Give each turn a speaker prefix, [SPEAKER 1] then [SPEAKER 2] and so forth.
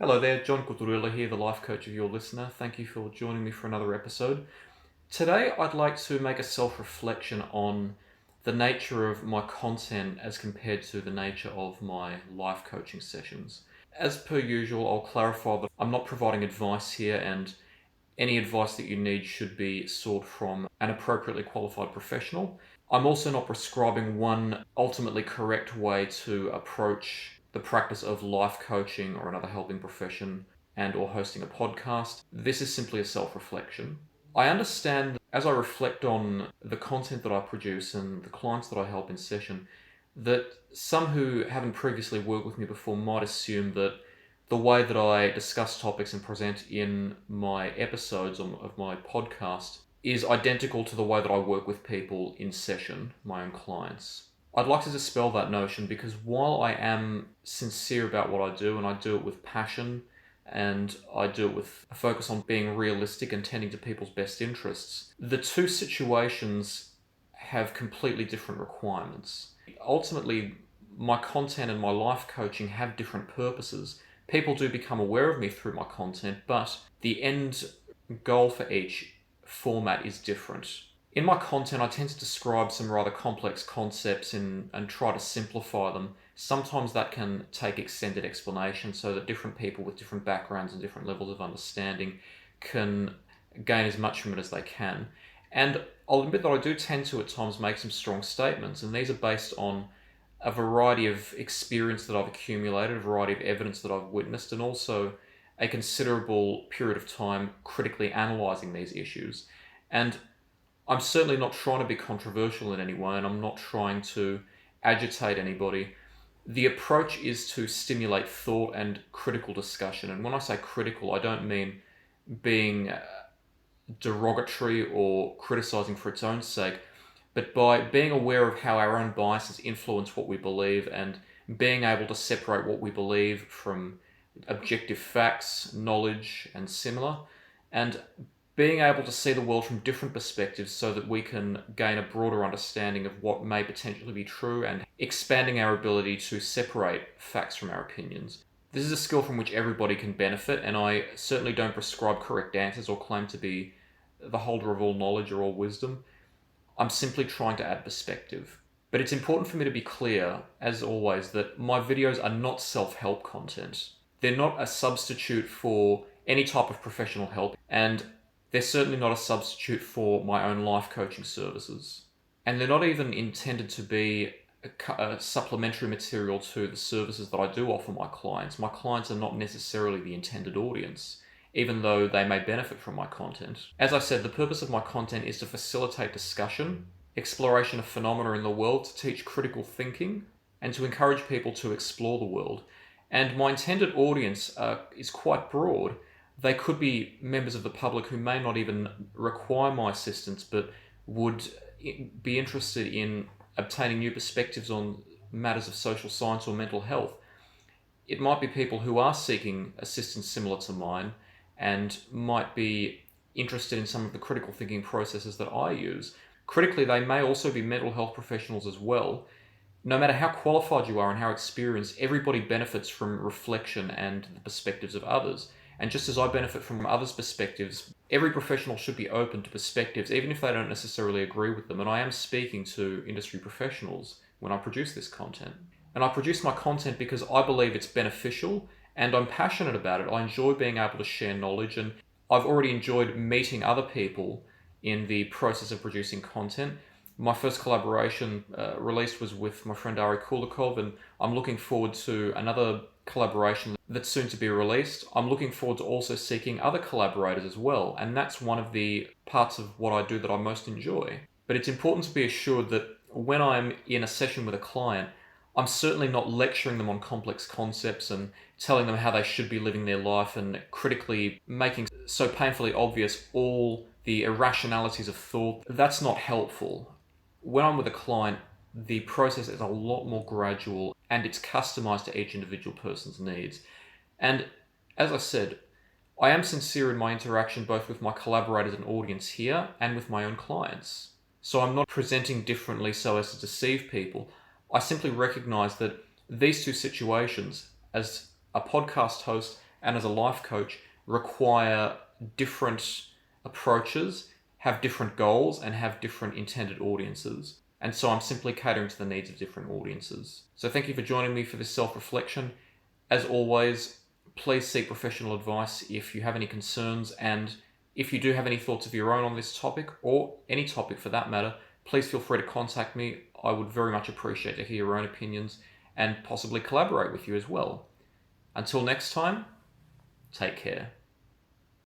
[SPEAKER 1] Hello there, John Kuturilla here, the life coach of your listener. Thank you for joining me for another episode. Today, I'd like to make a self-reflection on the nature of my content as compared to the nature of my life coaching sessions. As per usual, I'll clarify that I'm not providing advice here, and any advice that you need should be sought from an appropriately qualified professional. I'm also not prescribing one ultimately correct way to approach the practice of life coaching or another helping profession and or hosting a podcast. This is simply a self-reflection. I understand that as I reflect on the content that I produce and the clients that I help in session, that some who haven't previously worked with me before might assume that the way that I discuss topics and present in my episodes of my podcast is identical to the way that I work with people in session, my own clients. I'd like to dispel that notion because while I am sincere about what I do and I do it with passion and I do it with a focus on being realistic and tending to people's best interests, the two situations have completely different requirements. Ultimately, my content and my life coaching have different purposes. People do become aware of me through my content, but the end goal for each format is different. In my content, I tend to describe some rather complex concepts and try to simplify them. Sometimes that can take extended explanation so that different people with different backgrounds and different levels of understanding can gain as much from it as they can. And I'll admit that I do tend to at times make some strong statements, and these are based on a variety of experience that I've accumulated, a variety of evidence that I've witnessed, and also a considerable period of time critically analysing these issues. And I'm certainly not trying to be controversial in any way, and I'm not trying to agitate anybody. The approach is to stimulate thought and critical discussion. And when I say critical, I don't mean being derogatory or criticising for its own sake, but by being aware of how our own biases influence what we believe and being able to separate what we believe from objective facts, knowledge, and similar, and being able to see the world from different perspectives so that we can gain a broader understanding of what may potentially be true and expanding our ability to separate facts from our opinions. This is a skill from which everybody can benefit, and I certainly don't prescribe correct answers or claim to be the holder of all knowledge or all wisdom. I'm simply trying to add perspective. But it's important for me to be clear, as always, that my videos are not self-help content. They're not a substitute for any type of professional help, and they're certainly not a substitute for my own life coaching services. And they're not even intended to be a supplementary material to the services that I do offer my clients. My clients are not necessarily the intended audience, even though they may benefit from my content. As I said, the purpose of my content is to facilitate discussion, exploration of phenomena in the world, to teach critical thinking, and to encourage people to explore the world. And my intended audience is quite broad. They could be members of the public who may not even require my assistance, but would be interested in obtaining new perspectives on matters of social science or mental health. It might be people who are seeking assistance similar to mine and might be interested in some of the critical thinking processes that I use. Critically, they may also be mental health professionals as well. No matter how qualified you are and how experienced, everybody benefits from reflection and the perspectives of others. And just as I benefit from others' perspectives, every professional should be open to perspectives, even if they don't necessarily agree with them. And I am speaking to industry professionals when I produce this content. And I produce my content because I believe it's beneficial and I'm passionate about it. I enjoy being able to share knowledge, and I've already enjoyed meeting other people in the process of producing content. My first collaboration released was with my friend Ari Kulikov, and I'm looking forward to another collaboration that's soon to be released. I'm looking forward to also seeking other collaborators as well, and that's one of the parts of what I do that I most enjoy. But it's important to be assured that when I'm in a session with a client, I'm certainly not lecturing them on complex concepts and telling them how they should be living their life and critically making so painfully obvious all the irrationalities of thought. That's not helpful. When I'm with a client, the process is a lot more gradual and it's customized to each individual person's needs. And as I said, I am sincere in my interaction both with my collaborators and audience here and with my own clients. So I'm not presenting differently so as to deceive people. I simply recognize that these two situations, as a podcast host and as a life coach require different approaches, have different goals, and have different intended audiences. And so I'm simply catering to the needs of different audiences. So thank you for joining me for this self-reflection. As always, please seek professional advice if you have any concerns, and if you do have any thoughts of your own on this topic, or any topic for that matter, please feel free to contact me. I would very much appreciate to hear your own opinions and possibly collaborate with you as well. Until next time, take care.